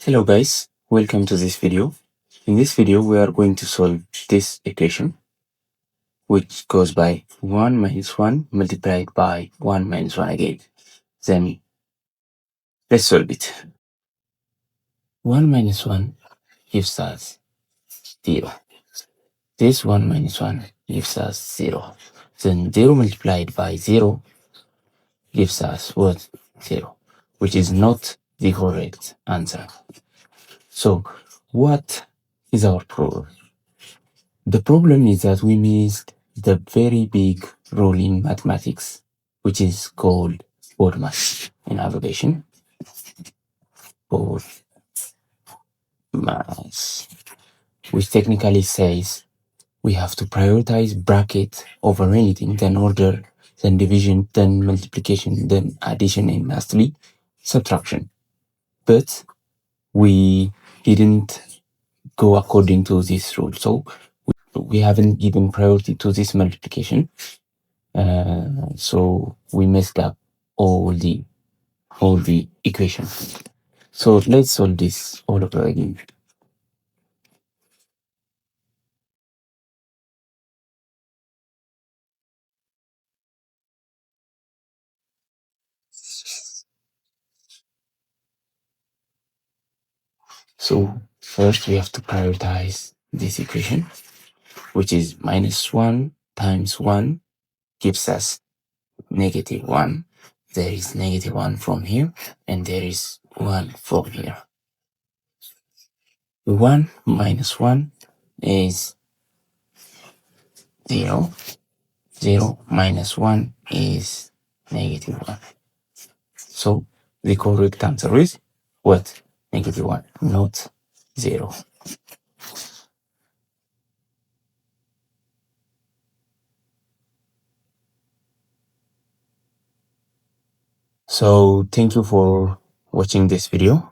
Hello guys, welcome to this video. In this video we are going to solve this equation, which goes by 1 minus 1 multiplied by 1 minus 1 again. Then let's solve it. 1 minus 1 gives us 0. This 1 minus 1 gives us 0. Then 0 multiplied by 0 gives us what? 0, which is not the correct answer. So what is our problem? The problem is that we missed the very big rule in mathematics, which is called BODMAS in abbreviation. BODMAS, which technically says we have to prioritize bracket over anything, then order, then division, then multiplication, then addition, and lastly subtraction. But we didn't go according to this rule, so we haven't given priority to this multiplication. So we messed up all the equations. So let's solve this all over again. So first we have to prioritize this equation, which is minus 1 times 1 gives us negative 1. There is negative 1 from here, and there is 1 from here. 1 minus 1 is 0. 0 minus 1 is negative 1. So the correct answer is what? Negative 1, not 0. So thank you for watching this video.